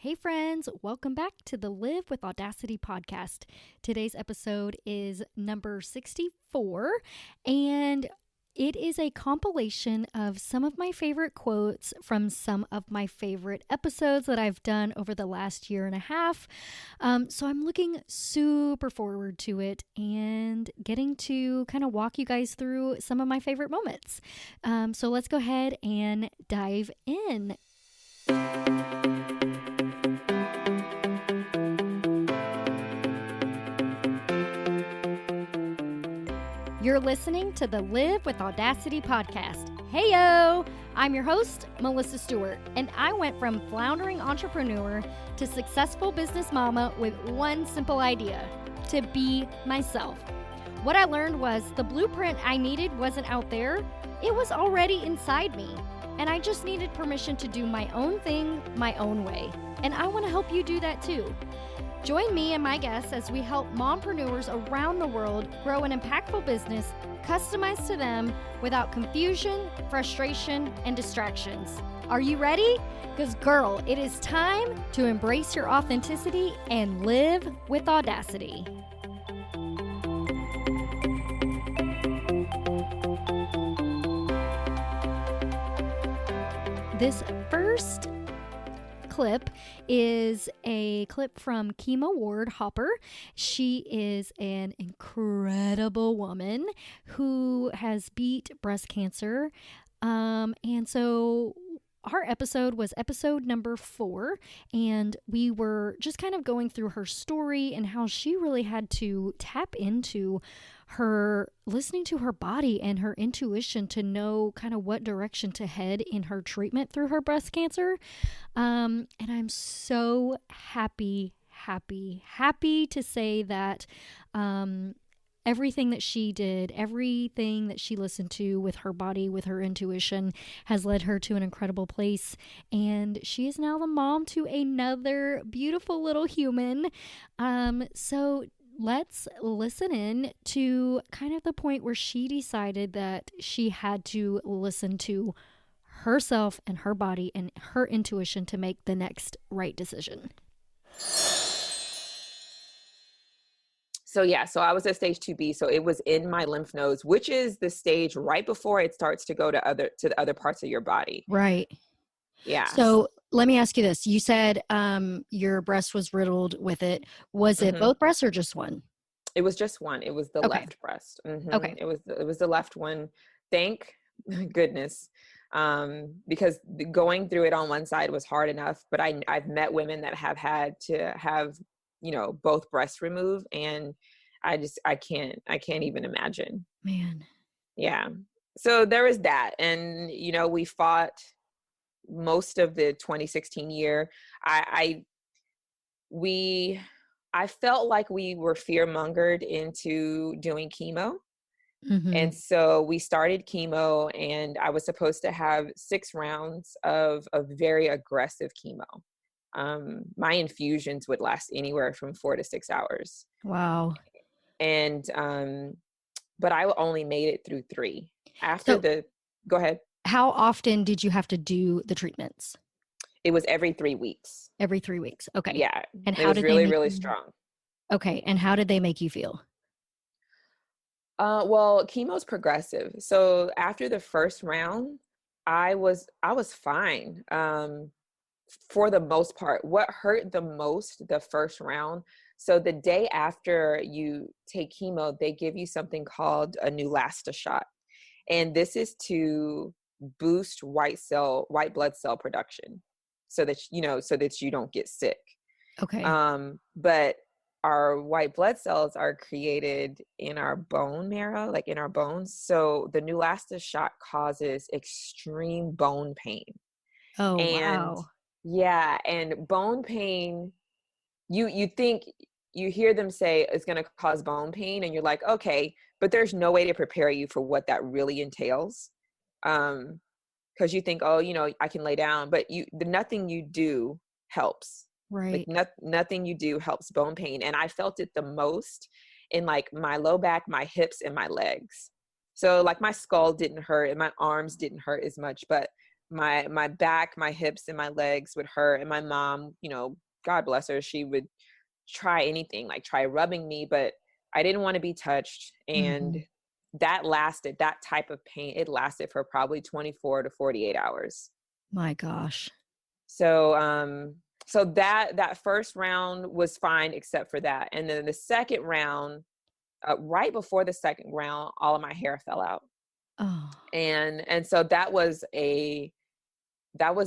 Hey friends, welcome back to the Live with Audacity podcast. Today's episode is number 64, and it is a compilation of some of my favorite quotes from some of my favorite episodes that I've done over the last year and a half. So I'm looking super forward to it and getting to kind of walk you guys through some of my favorite moments. So let's go ahead and dive in. You're listening to the Live with Audacity podcast. Heyo! I'm your host, Melissa Stewart, and I went from floundering entrepreneur to successful business mama with one simple idea: to be myself. What I learned was the blueprint I needed wasn't out there, it was already inside me. And I just needed permission to do my own thing, my own way. And I want to help you do that too. Join me and my guests as we help mompreneurs around the world grow an impactful business customized to them without confusion, frustration, and distractions. Are you ready? Because girl, it is time to embrace your authenticity and live with audacity. This first clip is a clip from Kema Ward-Hopper. She is an incredible woman who has beat breast cancer. And so our episode was episode number 4, and we were just kind of going through her story and how she really had to tap into her listening to her body and her intuition to know kind of what direction to head in her treatment through her breast cancer. And I'm so happy to say that everything that she did, everything that she listened to with her body, with her intuition, has led her to an incredible place. And she is now the mom to another beautiful little human. So let's listen in to kind of the point where she decided that she had to listen to herself and her body and her intuition to make the next right decision. So I was at stage 2B. So it was in my lymph nodes, which is the stage right before it starts to go to the other parts of your body. Right. Yeah. So let me ask you this. You said your breast was riddled with it. Was it both breasts or just one? It was just one. It was the left breast. Okay. It was the left one. Thank goodness. Because going through it on one side was hard enough, but I've met women that have had to have, both breasts removed, and I can't even imagine. Man. Yeah. So there was that. And, we fought most of the 2016 year. I felt like we were fear-mongered into doing chemo. And so we started chemo, and I was supposed to have 6 rounds of very aggressive chemo. My infusions would last anywhere from 4 to 6 hours. Wow. And, but I only made it through 3 go ahead. How often did you have to do the treatments? It was every 3 weeks. Every 3 weeks. Okay. Yeah. And it was really strong. Okay. And how did they make you feel? Well, chemo's progressive. So after the first round, I was fine. For the most part. What hurt the most the first round, so the day after you take chemo, they give you something called a Neulasta shot. And this is to boost white blood cell production so that you don't get sick. Okay. But our white blood cells are created in our bone marrow, like in our bones. So the Neulasta shot causes extreme bone pain. Oh, wow. Yeah. And bone pain, you think, you hear them say it's going to cause bone pain, and you're like, okay, but there's no way to prepare you for what that really entails. Because you think, oh, I can lay down, but nothing you do helps. Right. Like nothing you do helps bone pain. And I felt it the most in like my low back, my hips, and my legs. So like my skull didn't hurt and my arms didn't hurt as much, but my back, my hips, and my legs would hurt. And my mom, God bless her, she would try anything, like try rubbing me, but I didn't want to be touched. And that type of pain, it lasted for probably 24 to 48 hours. My gosh. So that first round was fine except for that. And then the second round, right before the second round, all of my hair fell out. Oh. And so that was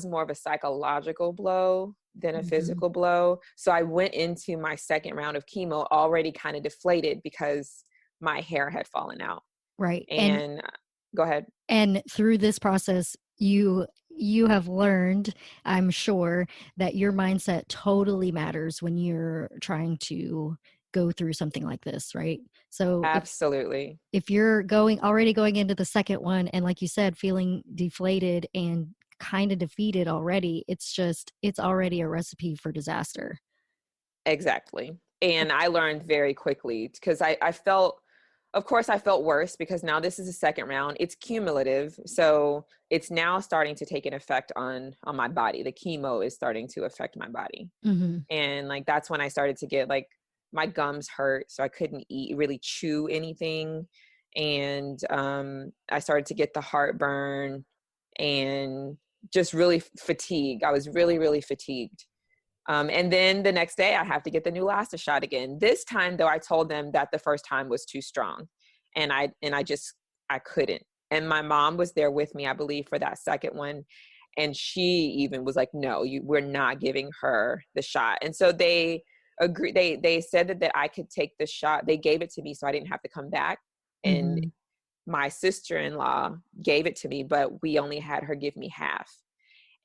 more of a psychological blow than a physical blow. So I went into my second round of chemo already kind of deflated because my hair had fallen out. Right. And go ahead. And through this process, you have learned, I'm sure, that your mindset totally matters when you're trying to go through something like this, right? So absolutely. If you're already going into the second one and, like you said, feeling deflated and kind of defeated already, it's already a recipe for disaster. Exactly. And I learned very quickly because I felt worse because now this is the second round. It's cumulative. So it's now starting to take an effect on my body. The chemo is starting to affect my body. And like, that's when I started to get like, my gums hurt. So I couldn't really chew anything. And I started to get the heartburn and just really fatigue. I was really, really fatigued. And then the next day I have to get the Neulasta shot again. This time though, I told them that the first time was too strong and I couldn't. And my mom was there with me, I believe, for that second one. And she even was like, no, we're not giving her the shot. And so they agreed. They said that I could take the shot. They gave it to me so I didn't have to come back. And my sister-in-law gave it to me, but we only had her give me half.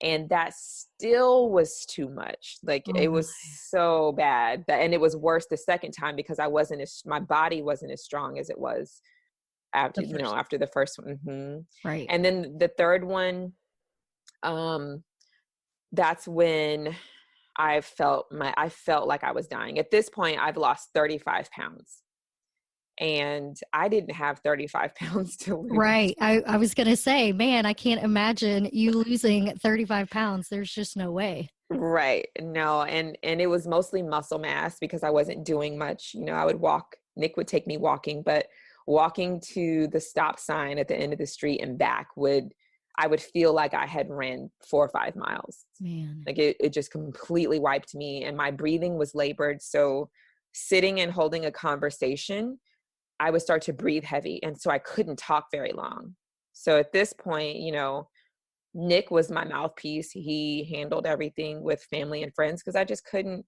And that still was too much. Like it was so bad and it was worse the second time because my body wasn't as strong as it was after the first one. Right. And then the third one, that's when I felt like I was dying. At this point, I've lost 35 pounds. And I didn't have 35 pounds to lose. Right. I was going to say, man, I can't imagine you losing 35 pounds. There's just no way. Right. No. And it was mostly muscle mass because I wasn't doing much. I would walk, Nick would take me walking, but walking to the stop sign at the end of the street and back I would feel like I had ran 4 or 5 miles. Man. Like it just completely wiped me and my breathing was labored. So sitting and holding a conversation, I would start to breathe heavy. And so I couldn't talk very long. So at this point, Nick was my mouthpiece. He handled everything with family and friends because I just couldn't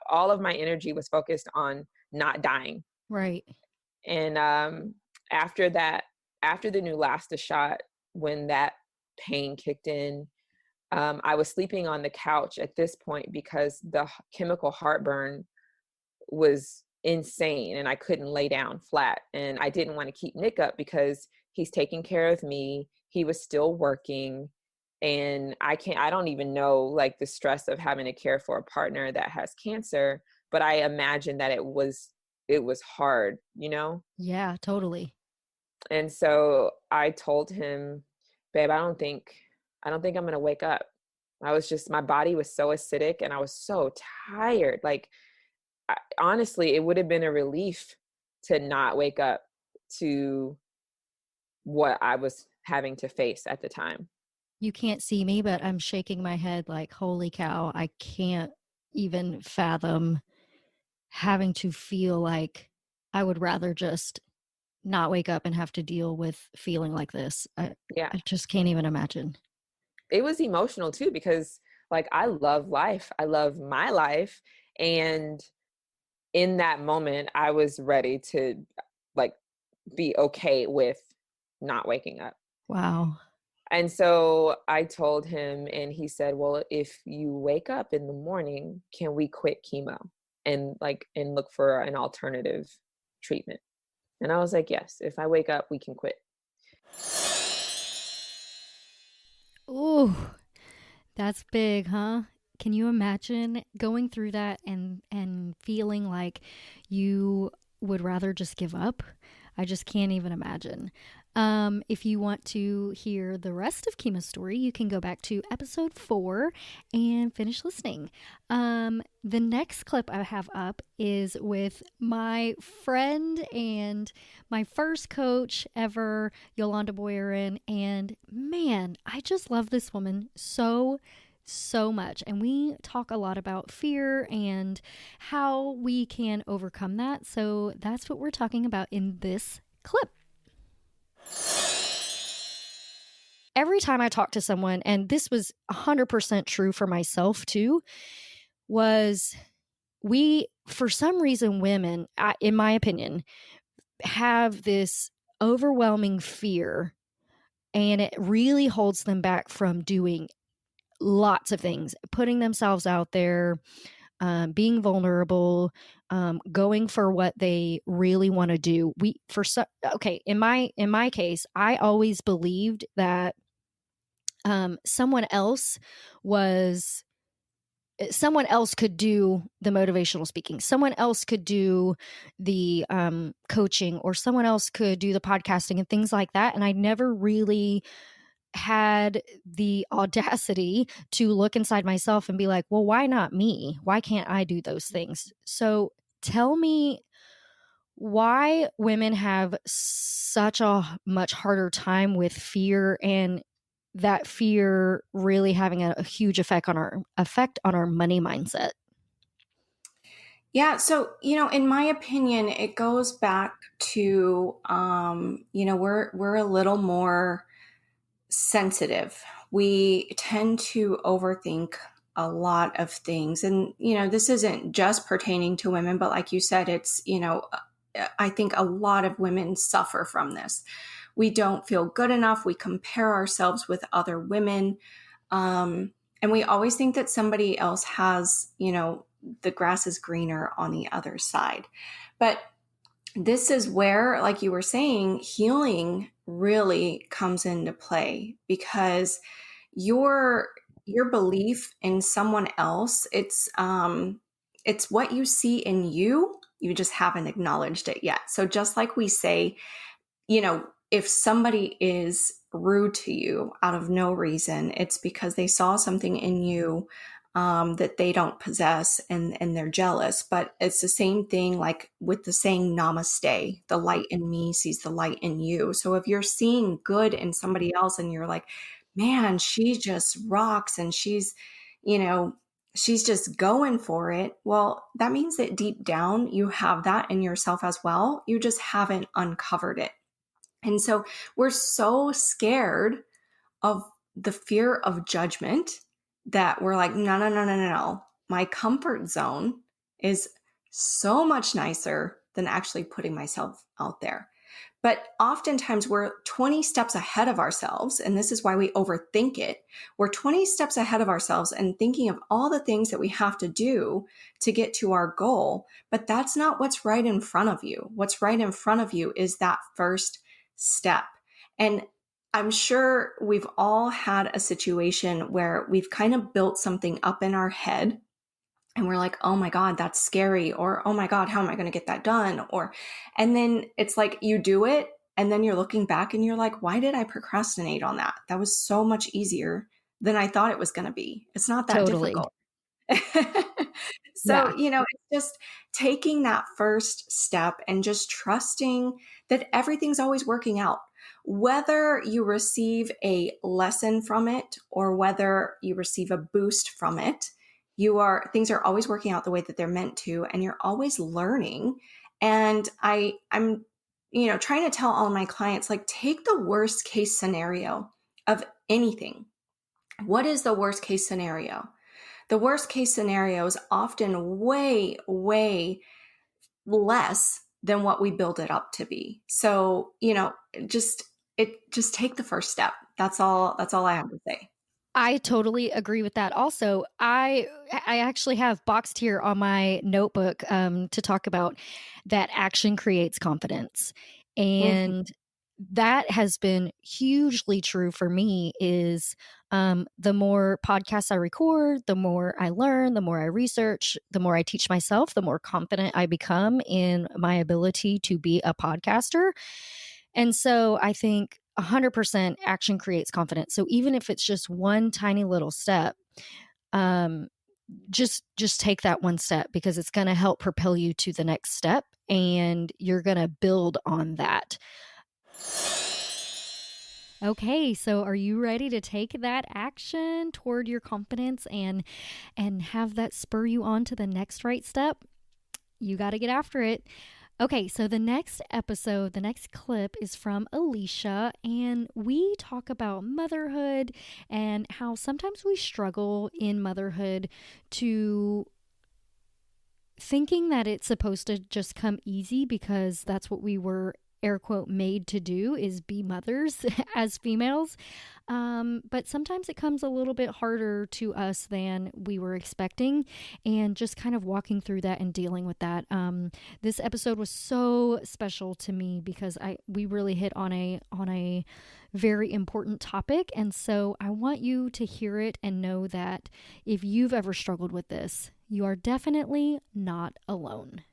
all of my energy was focused on not dying. Right. And after the Neulasta shot, when that pain kicked in, I was sleeping on the couch at this point because the chemical heartburn was insane and I couldn't lay down flat. And I didn't want to keep Nick up because he's taking care of me. He was still working. And I don't even know like the stress of having to care for a partner that has cancer, but I imagine that it was hard, Yeah, totally. And so I told him, babe, I don't think I'm going to wake up. My body was so acidic and I was so tired. Like, honestly, it would have been a relief to not wake up to what I was having to face at the time. You can't see me, but I'm shaking my head like, holy cow, I can't even fathom having to feel like I would rather just not wake up and have to deal with feeling like this. I just can't even imagine. It was emotional too, because like, I love life. I love my life. And in that moment, I was ready to like be okay with not waking up. Wow. And so I told him and he said, well, if you wake up in the morning, can we quit chemo and look for an alternative treatment? And I was like, yes, if I wake up, we can quit. Ooh, that's big, huh? Can you imagine going through that and feeling like you would rather just give up? I just can't even imagine. If you want to hear the rest of Kema's story, you can go back to episode 4 and finish listening. The next clip I have up is with my friend and my first coach ever, Yolanda Boyarin. And man, I just love this woman so much. And we talk a lot about fear and how we can overcome that. So that's what we're talking about in this clip. Every time I talk to someone, and this was 100% true for myself too, was for some reason, women, in my opinion, have this overwhelming fear, and it really holds them back from doing lots of things, putting themselves out there, being vulnerable, going for what they really want to do. In my case, I always believed that someone else could do the motivational speaking. Someone else could do the coaching, or someone else could do the podcasting and things like that. And I never really had the audacity to look inside myself and be like, well, why not me? Why can't I do those things? So tell me why women have such a much harder time with fear, and that fear really having a huge effect on our money mindset. Yeah. So, in my opinion, it goes back to, we're a little more sensitive. We tend to overthink a lot of things. And, this isn't just pertaining to women, but like you said, it's, I think a lot of women suffer from this. We don't feel good enough. We compare ourselves with other women. And we always think that somebody else has, the grass is greener on the other side. But this is where, like you were saying, healing really comes into play, because your belief in someone else, it's what you see in you. You just haven't acknowledged it yet. So just like we say, if somebody is rude to you out of no reason, it's because they saw something in you that they don't possess, and they're jealous. But it's the same thing like with the saying namaste, the light in me sees the light in you. So if you're seeing good in somebody else and you're like, man, she just rocks, and she's just going for it. Well, that means that deep down you have that in yourself as well. You just haven't uncovered it. And so we're so scared of the fear of judgment that we're like, no. My comfort zone is so much nicer than actually putting myself out there. But oftentimes we're 20 steps ahead of ourselves. And this is why we overthink it. We're 20 steps ahead of ourselves and thinking of all the things that we have to do to get to our goal. But that's not what's right in front of you. What's right in front of you is that first step. And I'm sure we've all had a situation where we've kind of built something up in our head and we're like, oh my God, that's scary. Or, oh my God, how am I going to get that done? And then it's like you do it and then you're looking back and you're like, why did I procrastinate on that? That was so much easier than I thought it was going to be. It's not that difficult. So, it's just taking that first step and just trusting that everything's always working out. Whether you receive a lesson from it or whether you receive a boost from it, things are always working out the way that they're meant to, and you're always learning. And I'm trying to tell all my clients, like, take the worst case scenario of anything. What is the worst case scenario? The worst case scenario is often way, way less than what we build it up to be. So, just take the first step. That's all I have to say. I totally agree with that. Also, I actually have boxed here on my notebook to talk about that action creates confidence. And that has been hugely true for me. Is the more podcasts I record, the more I learn, the more I research, the more I teach myself, the more confident I become in my ability to be a podcaster. And so I think 100% action creates confidence. So even if it's just one tiny little step, just take that one step, because it's going to help propel you to the next step, and you're going to build on that. Okay, so are you ready to take that action toward your confidence and have that spur you on to the next right step? You got to get after it. Okay, so the next episode, the next clip is from Eleisha, and we talk about motherhood and how sometimes we struggle in motherhood to thinking that it's supposed to just come easy, because that's what we were, air quote, made to do, is be mothers as females. But sometimes it comes a little bit harder to us than we were expecting, and just kind of walking through that and dealing with that. This episode was so special to me because we really hit on a very important topic. And so I want you to hear it and know that if you've ever struggled with this, you are definitely not alone.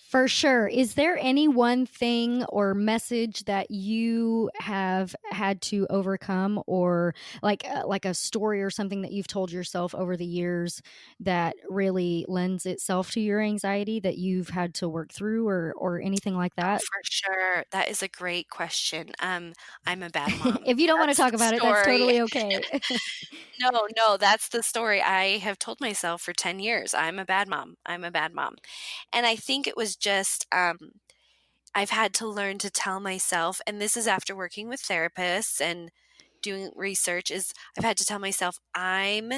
For sure. Is there any one thing or message that you have had to overcome, or like a story or something that you've told yourself over the years that really lends itself to your anxiety that you've had to work through, or anything like that? For sure. That is a great question. I'm a bad mom. If you don't want to talk about it, that's totally okay. No, that's the story I have told myself for 10 years. I'm a bad mom. I'm a bad mom. And I think it was just, I've had to learn to tell myself, and this is after working with therapists and doing research, is I've had to tell myself I'm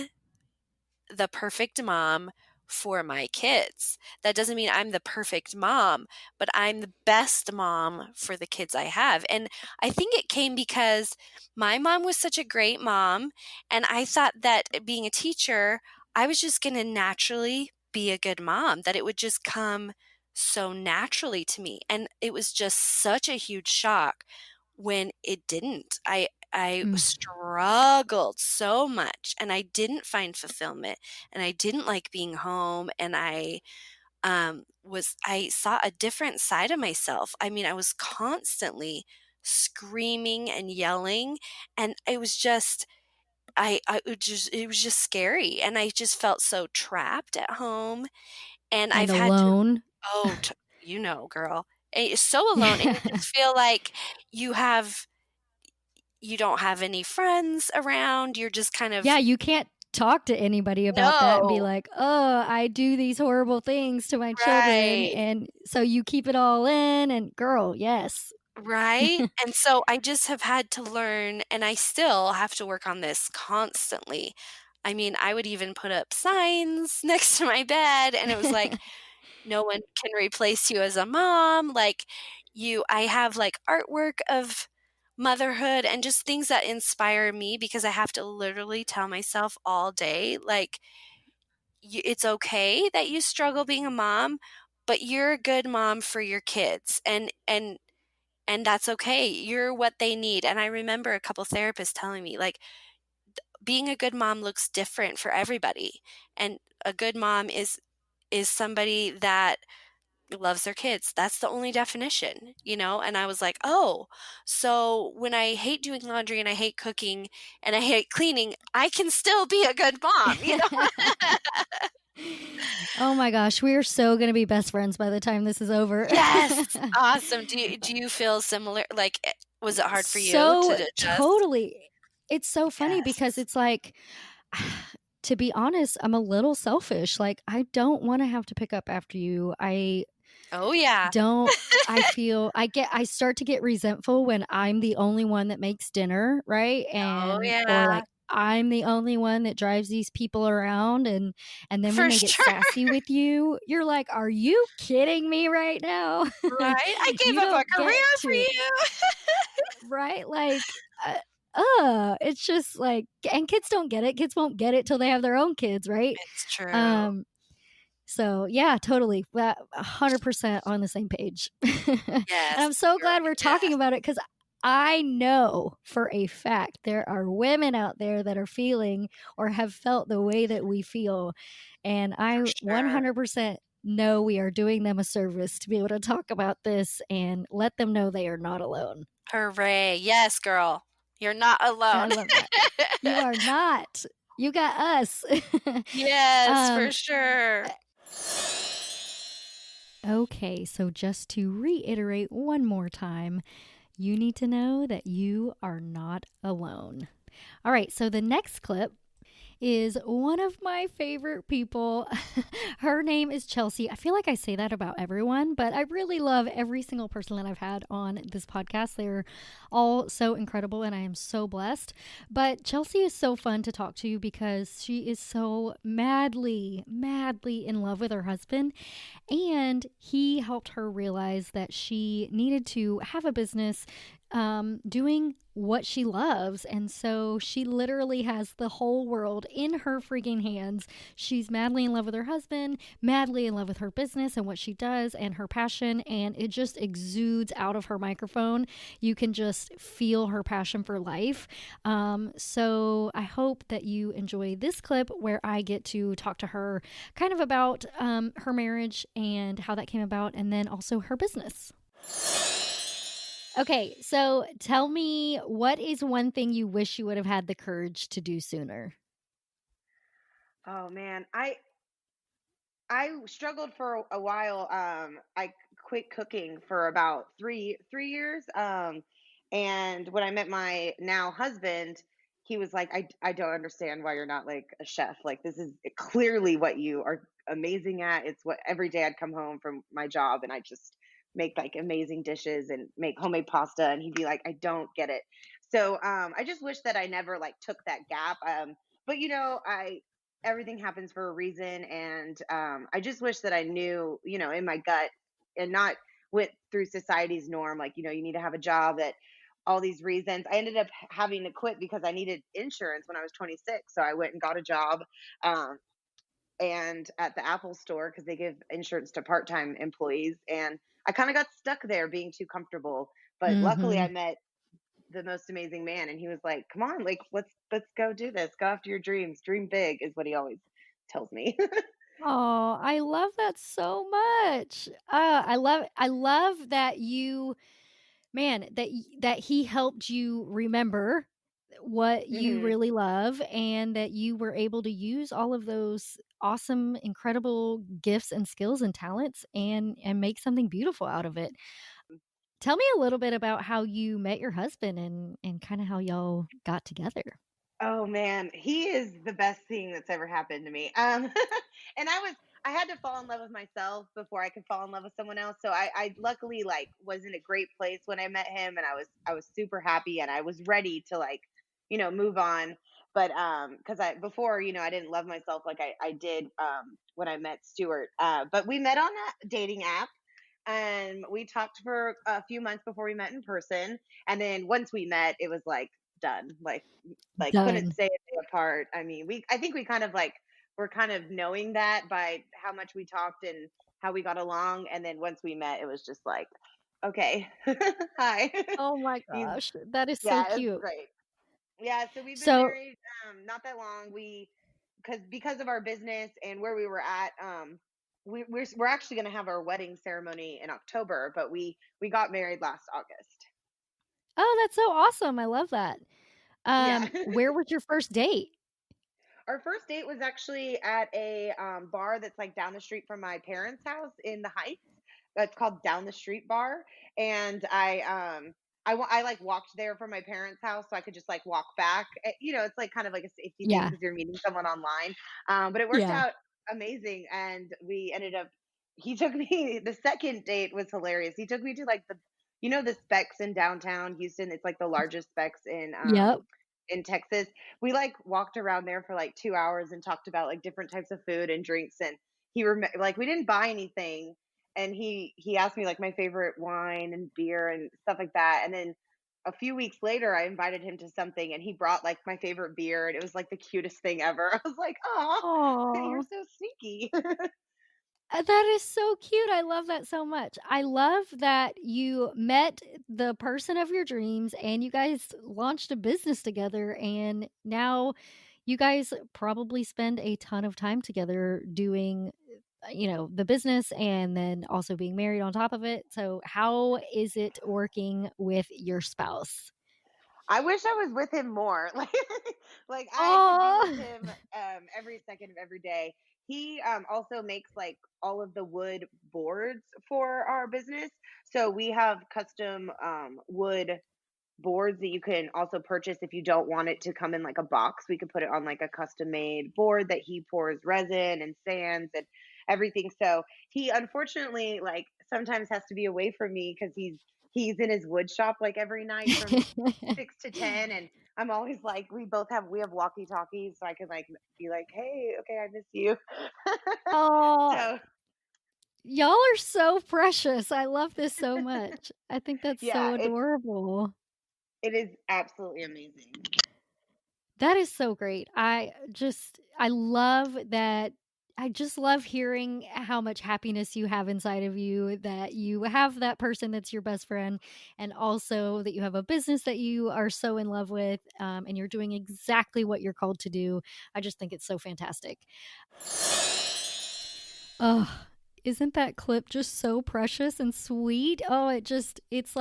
the perfect mom for my kids. That doesn't mean I'm the perfect mom, but I'm the best mom for the kids I have. And I think it came because my mom was such a great mom, and I thought that being a teacher, I was just going to naturally be a good mom, that it would just come so naturally to me. And it was just such a huge shock when it didn't. I struggled so much, and I didn't find fulfillment, and I didn't like being home, and I saw a different side of myself. I mean, I was constantly screaming and yelling, and it was just it was just scary, and I just felt so trapped at home, and And I've had to alone. girl, you're so alone, and you just feel like you don't have any friends around. You're just kind of Yeah, you can't talk to anybody about that and be No. like, oh, I do these horrible things to my children. Right. And so you keep it all in, and girl, yes. Right? And so I just have had to learn, and I still have to work on this constantly. I mean, I would even put up signs next to my bed, and it was like, no one can replace you as a mom. Like, I have like artwork of motherhood and just things that inspire me, because I have to literally tell myself all day, like, it's okay that you struggle being a mom, but you're a good mom for your kids, and that's okay. You're what they need. And I remember a couple therapists telling me, like, being a good mom looks different for everybody, and a good mom is somebody that loves their kids. That's the only definition, And I was like, oh, so when I hate doing laundry and I hate cooking and I hate cleaning, I can still be a good mom, Oh my gosh, we are so going to be best friends by the time this is over. Yes. Awesome. Do you feel similar? Like, was it hard for you So to adjust? totally. It's so funny because Yes. it's like, to be honest, I'm a little selfish. Like, I don't want to have to pick up after you. Oh, yeah. I start to get resentful when I'm the only one that makes dinner, right? Oh, Or yeah. like I'm the only one that drives these people around, and then For when they get sure. sassy with you, you're like, "Are you kidding me right now?" Right? I gave You up a don't career get for to, you. right? Like, it's just like, and kids don't get it. Kids won't get it till they have their own kids, right? It's true. So yeah, totally. 100% on the same page. And Yes. I'm so glad we're talking about it, because I know for a fact there are women out there that are feeling or have felt the way that we feel. And I For sure. 100% know we are doing them a service to be able to talk about this and let them know they are not alone. Hooray. Yes, girl. You're not alone. I love that. You are not. You got us. Yes, for sure. Okay, so just to reiterate one more time, you need to know that you are not alone. All right, so the next clip is one of my favorite people. Her name is Chelsea. I feel like I say that about everyone, but I really love every single person that I've had on this podcast. They're all so incredible, and I am so blessed. But Chelsea is so fun to talk to because she is so madly, madly in love with her husband. And he helped her realize that she needed to have a business doing what she loves. And so she literally has the whole world in her freaking hands. She's madly in love with her husband, madly in love with her business and what she does and her passion. And it just exudes out of her microphone. You can just feel her passion for life. So I hope that you enjoy this clip where I get to talk to her kind of about her marriage and how that came about, and then also her business. Okay, so tell me, what is one thing you wish you would have had the courage to do sooner? Oh man, I struggled for a while. I quit cooking for about three years. And when I met my now husband, he was like, I don't understand why you're not like a chef. Like this is clearly what you are amazing at. It's what every day I'd come home from my job and I just make like amazing dishes and make homemade pasta. And he'd be like, I don't get it. So I just wish that I never like took that gap. But I everything happens for a reason, and I just wish that I knew, in my gut, and not went through society's norm, like, you need to have a job, that all these reasons. I ended up having to quit because I needed insurance when I was 26, so I went and got a job, um, and at the Apple store, because they give insurance to part-time employees, and I kind of got stuck there being too comfortable. But luckily I Mm-hmm. met the most amazing man, and he was like, come on, like let's go do this, go after your dreams, dream big, is what he always tells me. Oh, I love that so much. I love that you, man, that he helped you remember what you Hmm. really love and that you were able to use all of those awesome, incredible gifts and skills and talents and make something beautiful out of it. Tell me a little bit about how you met your husband and kind of how y'all got together. Oh man, he is the best thing that's ever happened to me. And I had to fall in love with myself before I could fall in love with someone else. So I luckily like was in a great place when I met him, and I was super happy, and I was ready to like, move on. But because I before, I didn't love myself like I did when I met Stuart. But we met on a dating app, and we talked for a few months before we met in person. And then once we met, it was like done. Like couldn't Done. stay a day apart. I mean, I think we kind of like we're kind of knowing that by how much we talked and how we got along. And then once we met, it was just like, okay, hi. Oh my He's gosh, that is so Yeah, it's cute. great. Yeah, so we've been So, married not that long. We because of our business and where we were at, we're actually going to have our wedding ceremony in October, but we got married last August. oh, that's so awesome. I love that. Yeah. Where was your first date? Our first date was actually at a bar that's like down the street from my parents' house in the Heights. That's called Down the Street Bar, and I like walked there from my parents' house so I could just like walk back. It's like kind of like a safety thing Yeah. because you're meeting someone online. But it worked Yeah. out amazing, and we ended up. He took me. The second date was hilarious. He took me to like the Specs in downtown Houston. It's like the largest Specs Yep. in Texas. We like walked around there for like 2 hours and talked about like different types of food and drinks. And like we didn't buy anything, and he asked me like my favorite wine and beer and stuff like that. And then a few weeks later, I invited him to something, and he brought like my favorite beer, and it was like the cutest thing ever. I was like, oh, you're Oh, so sneaky. that is so cute. I love that so much. I love that you met the person of your dreams and you guys launched a business together. And now you guys probably spend a ton of time together doing the business and then also being married on top of it. So how is it working with your spouse? I wish I was with him more. Like I could be with Oh, him every second of every day. He also makes like all of the wood boards for our business. So we have custom wood boards that you can also purchase if you don't want it to come in like a box. We could put it on like a custom made board that he pours resin and sands and everything. So he unfortunately like sometimes has to be away from me because he's in his wood shop like every night from 6 to 10, and I'm always like we have walkie talkies so I can like be like, hey, okay, I miss you. oh, So y'all are so precious. I love this so much. I think that's so yeah, adorable. it is absolutely amazing. That is so great. I love that. I just love hearing how much happiness you have inside of you, that you have that person that's your best friend, and also that you have a business that you are so in love with, and you're doing exactly what you're called to do. I just think it's so fantastic. Oh, isn't that clip just so precious and sweet? Oh, it's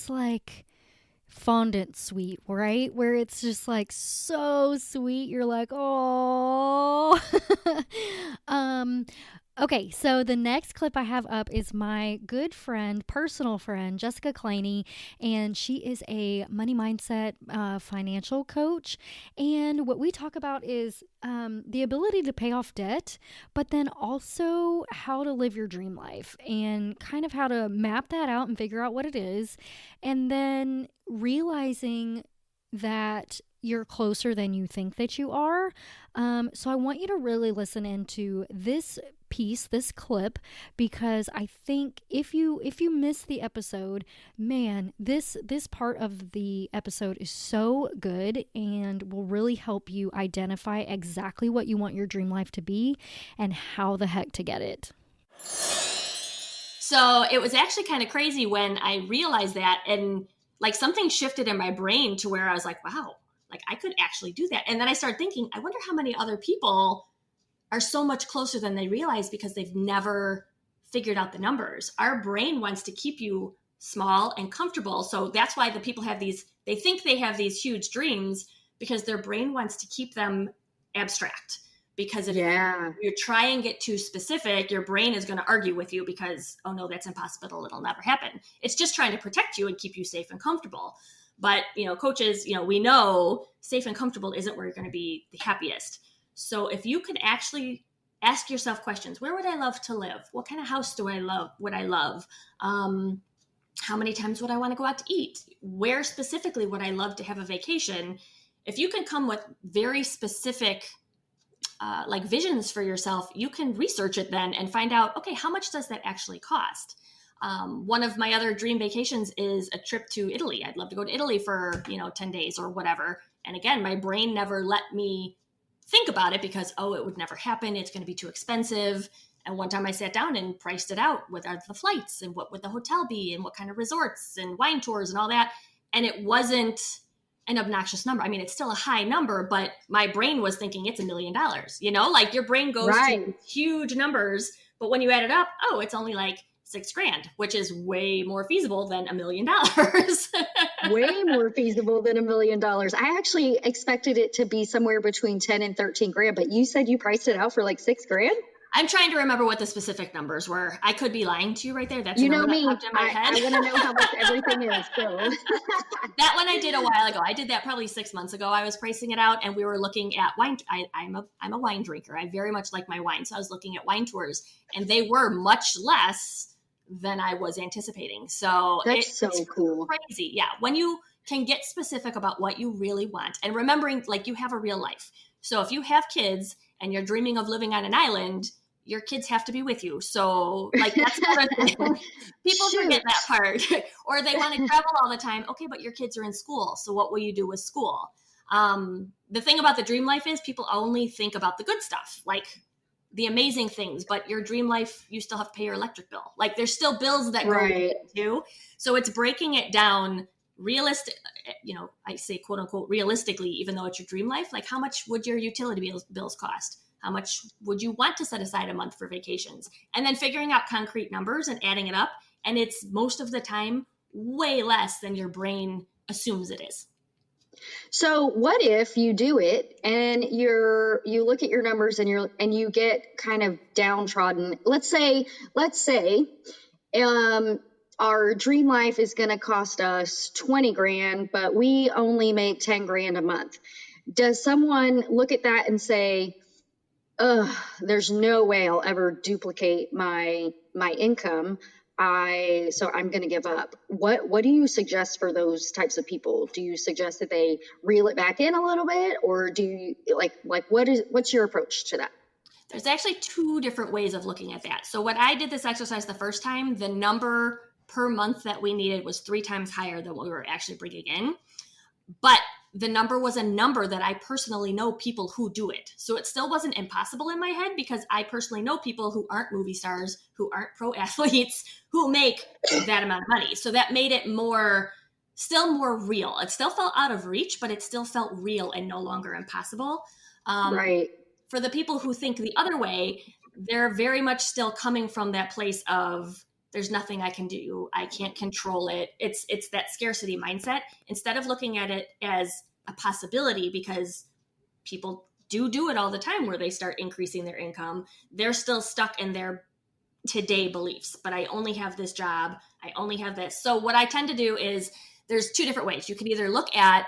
like fondant sweet, right? Where it's just like so sweet. You're like, oh. um, okay, so the next clip I have up is my good friend, personal friend, Jessica Kleine, and she is a money mindset financial coach. And what we talk about is the ability to pay off debt, but then also how to live your dream life and kind of how to map that out and figure out what it is. And then realizing that you're closer than you think that you are. So I want you to really listen into this piece, this clip, because I think if you miss the episode, man, this part of the episode is so good and will really help you identify exactly what you want your dream life to be and how the heck to get it. So it was actually kind of crazy when I realized that, and like something shifted in my brain to where I was like, wow, like I could actually do that. And then I started thinking, I wonder how many other people are so much closer than they realize because they've never figured out the numbers. Our brain wants to keep you small and comfortable. So that's why the people they think they have these huge dreams because their brain wants to keep them abstract. Because if you try and get too specific, your brain is going to argue with you because, oh no, that's impossible. It'll never happen. It's just trying to protect you and keep you safe and comfortable. But, coaches, we know safe and comfortable isn't where you're going to be the happiest. So if you can actually ask yourself questions, where would I love to live? What kind of house would I love? How many times would I want to go out to eat? Where specifically would I love to have a vacation? If you can come with very specific like visions for yourself, you can research it then and find out, okay, how much does that actually cost? One of my other dream vacations is a trip to Italy. I'd love to go to Italy for, 10 days or whatever. And again, my brain never let me think about it because, it would never happen. It's going to be too expensive. And one time I sat down and priced it out. What are the flights and what would the hotel be and what kind of resorts and wine tours and all that. And it wasn't an obnoxious number. I mean, it's still a high number, but my brain was thinking it's $1 million, like your brain goes to huge numbers, but when you add it up, it's only like $6,000, which is way more feasible than $1 million. Way more feasible than $1 million. I actually expected it to be somewhere between 10 and 13 grand, but you said you priced it out for like $6,000? I'm trying to remember what the specific numbers were. I could be lying to you right there. That's me. That popped in my head. I want to know how much everything is. So. That one I did a while ago. I did that probably 6 months ago. I was pricing it out, and we were looking at wine. I'm a wine drinker. I very much like my wine, so I was looking at wine tours, and they were much less than I was anticipating. So it's so cool, crazy. Yeah, when you can get specific about what you really want, and remembering like you have a real life. So if you have kids and you're dreaming of living on an island, your kids have to be with you. So like that's another thing. People forget that part. Or they want to travel all the time. Okay, but your kids are in school. So what will you do with school? The thing about the dream life is people only think about the good stuff, like the amazing things, but your dream life, you still have to pay your electric bill. Like there's still bills that go into. So it's breaking it down realistic, I say quote unquote realistically, even though it's your dream life, like how much would your utility bills cost? How much would you want to set aside a month for vacations? And then figuring out concrete numbers and adding it up. And it's most of the time way less than your brain assumes it is. So what if you do it and you look at your numbers and you get kind of downtrodden? Let's say our dream life is going to cost us 20 grand, but we only make 10 grand a month. Does someone look at that and say, there's no way I'll ever duplicate my income. So I'm going to give up. What do you suggest for those types of people? Do you suggest that they reel it back in a little bit, or do you what's your approach to that? There's actually two different ways of looking at that. So when I did this exercise the first time, the number per month that we needed was 3 times higher than what we were actually bringing in. But the number was a number that I personally know people who do it. So it still wasn't impossible in my head, because I personally know people who aren't movie stars, who aren't pro athletes, who make that amount of money. So that made it still more real. It still felt out of reach, but it still felt real and no longer impossible. Right. For the people who think the other way, they're very much still coming from that place of, there's nothing I can do. I can't control it. It's that scarcity mindset. Instead of looking at it as a possibility, because people do it all the time where they start increasing their income, they're still stuck in their today beliefs. But I only have this job. I only have this. So what I tend to do is, there's 2 different ways. You can either look at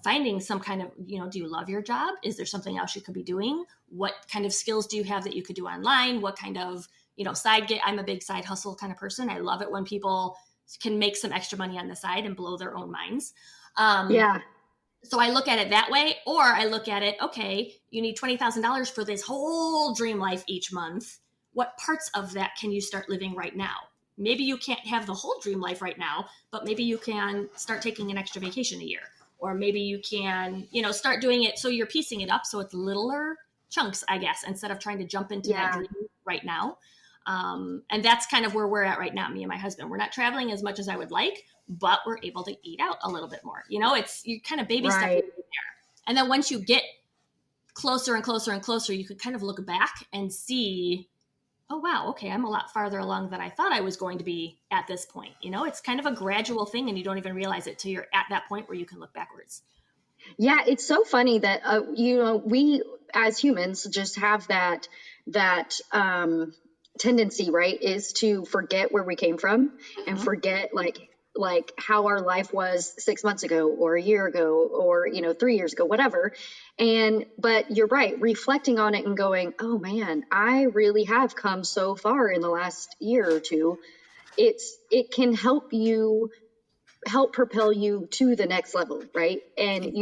finding some kind of, do you love your job? Is there something else you could be doing? What kind of skills do you have that you could do online? What kind of side gig? I'm a big side hustle kind of person. I love it when people can make some extra money on the side and blow their own minds. Yeah. So I look at it that way, or I look at it, okay, you need $20,000 for this whole dream life each month. What parts of that can you start living right now? Maybe you can't have the whole dream life right now, but maybe you can start taking an extra vacation a year. Or maybe you can, start doing it so you're piecing it up so it's littler chunks, I guess, instead of trying to jump into that dream right now. And that's kind of where we're at right now, me and my husband. We're not traveling as much as I would like, but we're able to eat out a little bit more. You kind of baby step in there. And then once you get closer and closer and closer, you could kind of look back and see, oh, wow, okay, I'm a lot farther along than I thought I was going to be at this point. It's kind of a gradual thing, and you don't even realize it till you're at that point where you can look backwards. Yeah, it's so funny that, we as humans just have that tendency, right, is to forget where we came from and forget like how our life was 6 months ago or a year ago or 3 years ago, whatever. But you're right, reflecting on it and going, oh man, I really have come so far in the last year or two. It can help propel you to the next level, right? And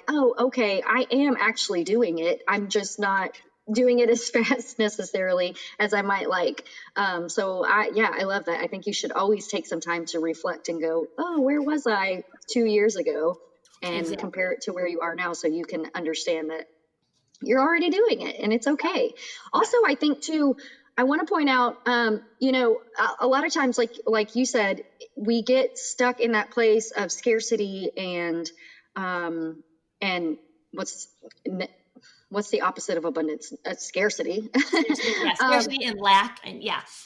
oh, okay, I am actually doing it. I'm just not doing it as fast necessarily as I might like. I love that. I think you should always take some time to reflect and go, oh, where was I 2 years ago? And compare it to where you are now, so you can understand that you're already doing it and it's okay. Also, I think too, I want to point out, a lot of times, like you said, we get stuck in that place of scarcity and what's the opposite of abundance? Scarcity. Yeah, scarcity and lack. And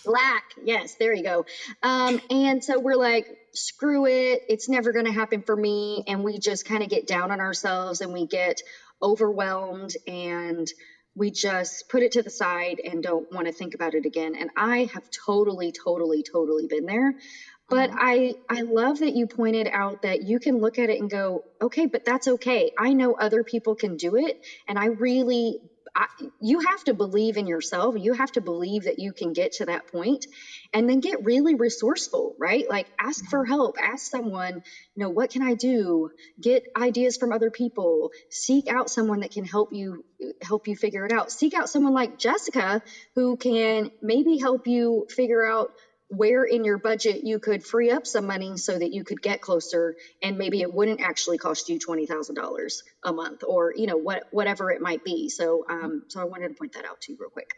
lack. Yes, there you go. And so we're like, screw it. It's never going to happen for me. And we just kind of get down on ourselves and we get overwhelmed and we just put it to the side and don't want to think about it again. And I have totally been there. But I love that you pointed out that you can look at it and go, okay, but that's okay. I know other people can do it. And you have to believe in yourself. You have to believe that you can get to that point and then get really resourceful, right? Like ask for help, ask someone, what can I do? Get ideas from other people, seek out someone that can help you figure it out. Seek out someone like Jessica who can maybe help you figure out where in your budget you could free up some money so that you could get closer and maybe it wouldn't actually cost you $20,000 a month or, whatever it might be. So I wanted to point that out to you real quick.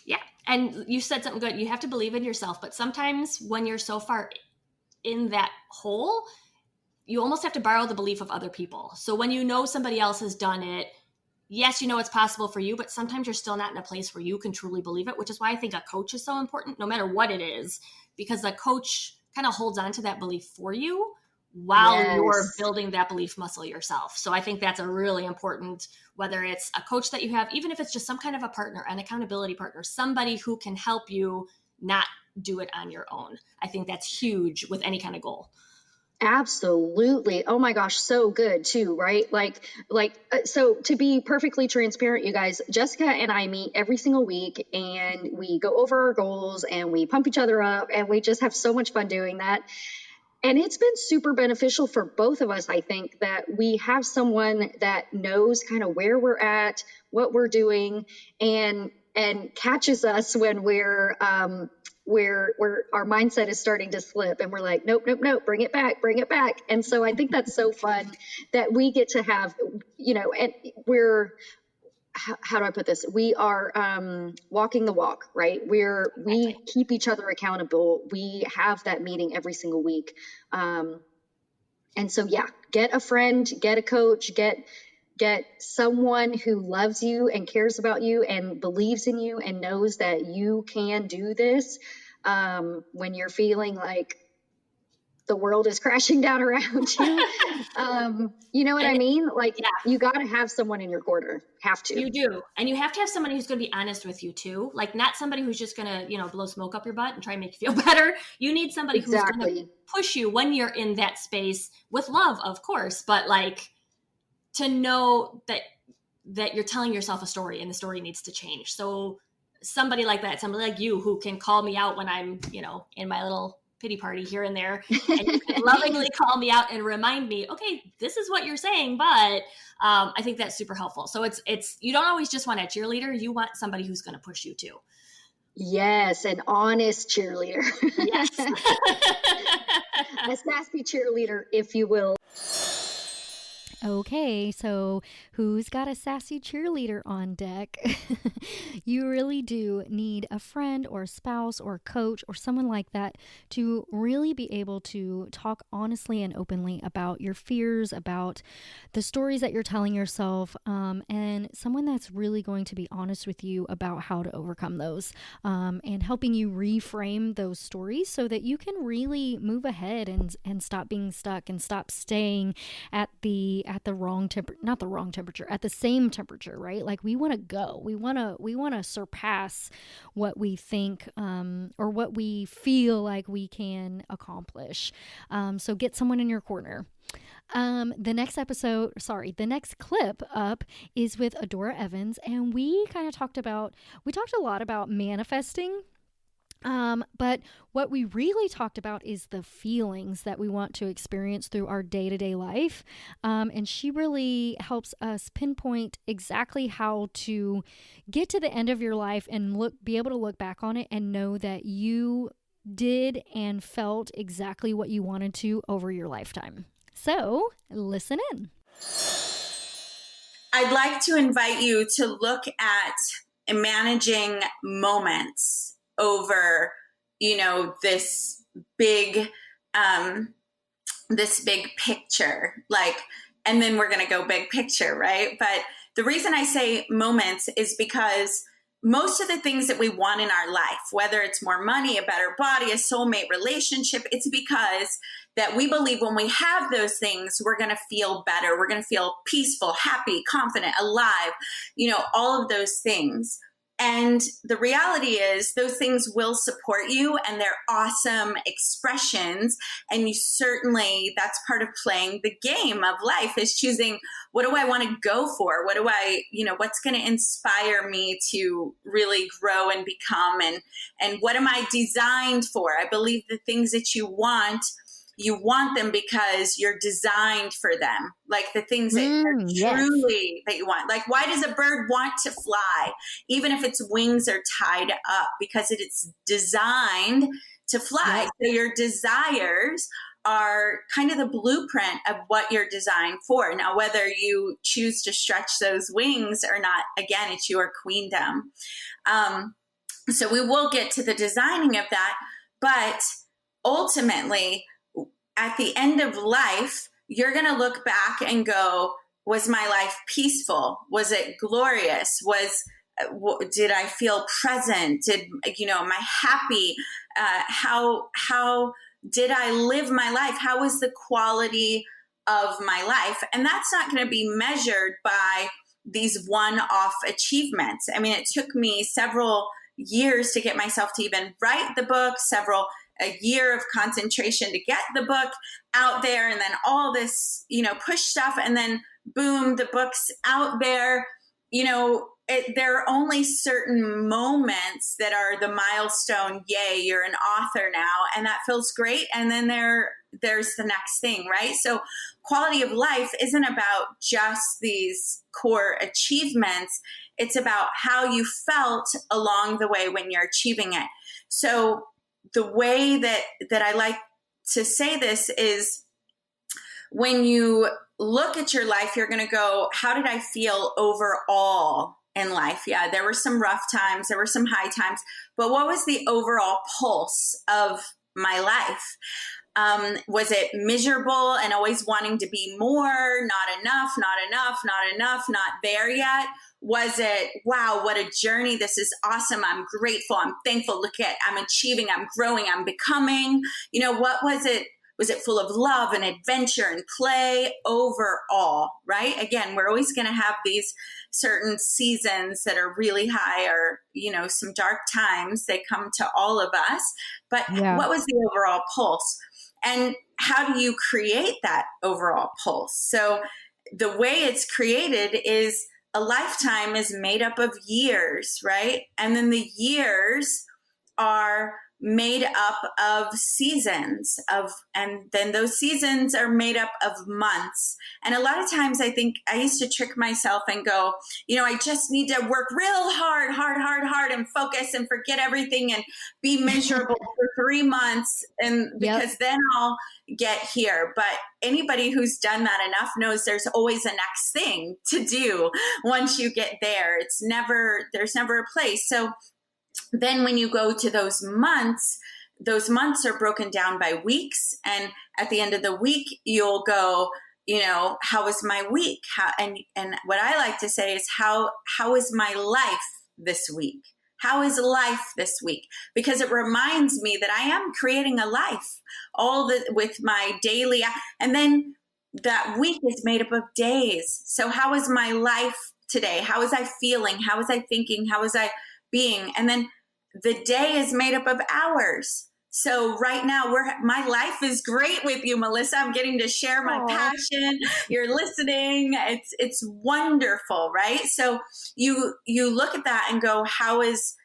Yeah. And you said something good. You have to believe in yourself, but sometimes when you're so far in that hole, you almost have to borrow the belief of other people. So when somebody else has done it, yes, you know it's possible for you, but sometimes you're still not in a place where you can truly believe it, which is why I think a coach is so important, no matter what it is, because the coach kind of holds on to that belief for you while you're Yes. building that belief muscle yourself. So I think that's a really important, whether it's a coach that you have, even if it's just some kind of a partner, an accountability partner, somebody who can help you not do it on your own. I think that's huge with any kind of goal. Absolutely. Oh my gosh, so good too, right? So to be perfectly transparent, you guys, Jessica and I meet every single week and we go over our goals and we pump each other up and we just have so much fun doing that. And it's been super beneficial for both of us, I think, that we have someone that knows kind of where we're at, what we're doing, and catches us when we're where our mindset is starting to slip and we're like, nope, bring it back. And so I think that's so fun that we get to have, and we're, how do I put this? We are walking the walk, right? We keep each other accountable. We have that meeting every single week. And so, yeah, get a friend, get a coach, get someone who loves you and cares about you and believes in you and knows that you can do this when you're feeling like the world is crashing down around you. You know what I mean? Like, you got to have someone in your corner. Have to. You do. And you have to have somebody who's going to be honest with you too. Like, not somebody who's just going to, blow smoke up your butt and try and make you feel better. You need somebody who's going to push you when you're in that space with love, of course, but like to know that you're telling yourself a story and the story needs to change. So somebody like that, somebody like you who can call me out when I'm, in my little pity party here and there, and you can lovingly call me out and remind me, okay, this is what you're saying, but I think that's super helpful. So it's you don't always just want a cheerleader, you want somebody who's going to push you too. Yes, an honest cheerleader. Yes. A sassy cheerleader, if you will. Okay, so who's got a sassy cheerleader on deck? You really do need a friend or a spouse or a coach or someone like that to really be able to talk honestly and openly about your fears, about the stories that you're telling yourself, and someone that's really going to be honest with you about how to overcome those, and helping you reframe those stories so that you can really move ahead and stop being stuck and stop staying at the wrong temperature, at the same temperature, right? Like, we want to go, we want to surpass what we think, or what we feel like we can accomplish. So get someone in your corner. The next clip up is with Adora Evans, and we talked a lot about manifesting. But what we really talked about is the feelings that we want to experience through our day-to-day life. And she really helps us pinpoint exactly how to get to the end of your life and be able to look back on it and know that you did and felt exactly what you wanted to over your lifetime. So listen in. I'd like to invite you to look at managing moments over, this big picture, and then we're going to go big picture, right? But the reason I say moments is because most of the things that we want in our life, whether it's more money, a better body, a soulmate relationship, it's because that we believe when we have those things, we're going to feel better. We're going to feel peaceful, happy, confident, alive, all of those things. And the reality is those things will support you and they're awesome expressions. And that's part of playing the game of life, is choosing, what do I want to go for? What's going to inspire me to really grow and become? And what am I designed for? I believe the things that you want them because you're designed for them. Like the things that truly that you want. Like, why does a bird want to fly, even if its wings are tied up? Because it's designed to fly. Yep. So your desires are kind of the blueprint of what you're designed for. Now, whether you choose to stretch those wings or not, again, it's your queendom. So we will get to the designing of that, but ultimately, at the end of life, you're going to look back and go, was my life peaceful? Was it glorious? Did I feel present? Am I happy? How did I live my life? How was the quality of my life? And that's not going to be measured by these one-off achievements. I mean, it took me several years to get myself to even write the book, a year of concentration to get the book out there, and then all this, push stuff, and then boom, the book's out there. There are only certain moments that are the milestone. Yay, you're an author now, and that feels great. And then there's the next thing, right? So quality of life isn't about just these core achievements. It's about how you felt along the way when you're achieving it. So the way that I like to say this is, when you look at your life, you're going to go, how did I feel overall in life? Yeah, there were some rough times, there were some high times, but what was the overall pulse of my life? Was it miserable and always wanting to be more, not enough, not there yet? Was it, wow, what a journey. This is awesome. I'm grateful. I'm thankful. Look at, I'm achieving, I'm growing, I'm becoming. What was it? Was it full of love and adventure and play overall, right? Again, we're always going to have these certain seasons that are really high, or, some dark times. They come to all of us. But What was the overall pulse? And how do you create that overall pulse? So the way it's created is, a lifetime is made up of years, right? And then the years are made up of seasons and then those seasons are made up of months. And a lot of times I think I used to trick myself and go, I just need to work real hard and focus and forget everything and be miserable for 3 months. And because then I'll get here. But anybody who's done that enough knows there's always a next thing to do once you get there. There's never a place. So then when you go to those months are broken down by weeks. And at the end of the week, you'll go, how was my week? And what I like to say is, how is my life this week? How is life this week? Because it reminds me that I am creating a life with my daily, and then that week is made up of days. So how is my life today? How was I feeling? How was I thinking? How was I being? And then the day is made up of hours. So right now, my life is great with you, Melissa. I'm getting to share my passion. You're listening. It's wonderful, right? So you look at that and go, how is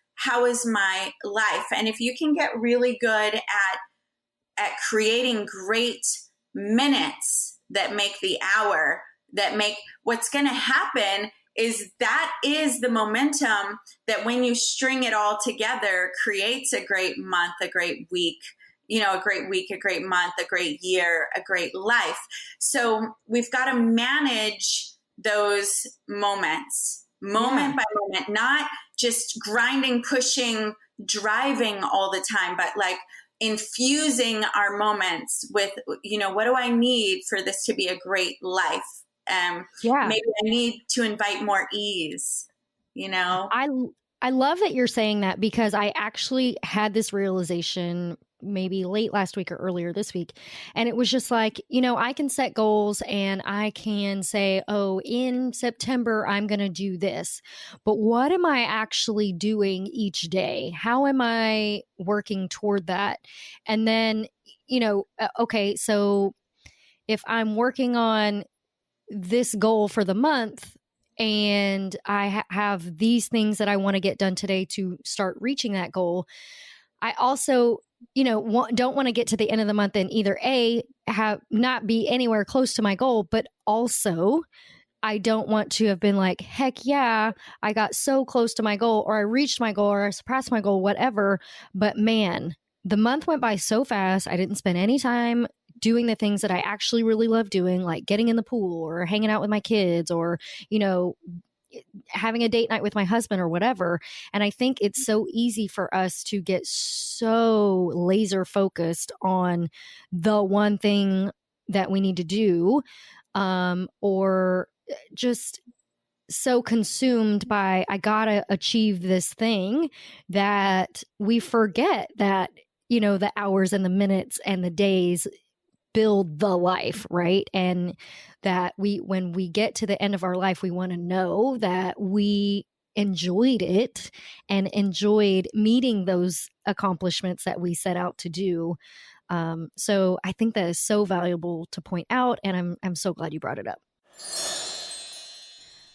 my life? And if you can get really good at creating great minutes that make the hour, what's going to happen is that is the momentum that, when you string it all together, creates a great month, a great week, a great month, a great year, a great life. So we've got to manage those moments, moment by moment, not just grinding, pushing, driving all the time, but like infusing our moments with, what do I need for this to be a great life? Maybe I need to invite more ease, I love that you're saying that, because I actually had this realization maybe late last week or earlier this week. And it was just like, I can set goals and I can say, oh, in September, I'm going to do this. But what am I actually doing each day? How am I working toward that? And then, okay, so if I'm working on this goal for the month, and I have these things that I want to get done today to start reaching that goal, I also, don't want to get to the end of the month and either not be anywhere close to my goal, but also I don't want to have been like, heck yeah, I got so close to my goal, or I reached my goal, or I surpassed my goal, whatever. But man, the month went by so fast. I didn't spend any time doing the things that I actually really love doing, like getting in the pool or hanging out with my kids, or, having a date night with my husband or whatever. And I think it's so easy for us to get so laser focused on the one thing that we need to do, or just so consumed by, I gotta achieve this thing, that we forget that, the hours and the minutes and the days build the life, right? And that when we get to the end of our life, we want to know that we enjoyed it and enjoyed meeting those accomplishments that we set out to do. So I think that is so valuable to point out, and I'm so glad you brought it up.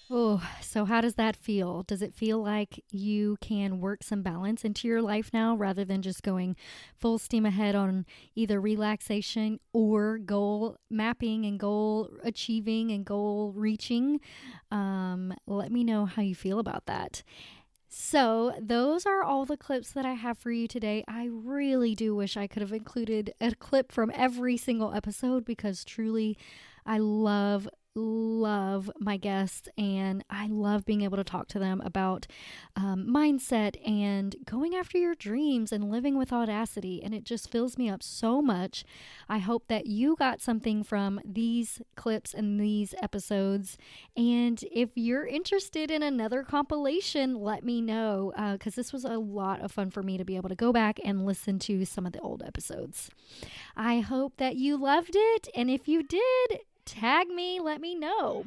Oh, so how does that feel? Does it feel like you can work some balance into your life now rather than just going full steam ahead on either relaxation or goal mapping and goal achieving and goal reaching? Let me know how you feel about that. So those are all the clips that I have for you today. I really do wish I could have included a clip from every single episode, because truly I love my guests, and I love being able to talk to them about mindset and going after your dreams and living with audacity, and it just fills me up so much. I hope that you got something from these clips and these episodes, and if you're interested in another compilation, let me know, because this was a lot of fun for me to be able to go back and listen to some of the old episodes. I hope that you loved it, and if you did, tag me, let me know.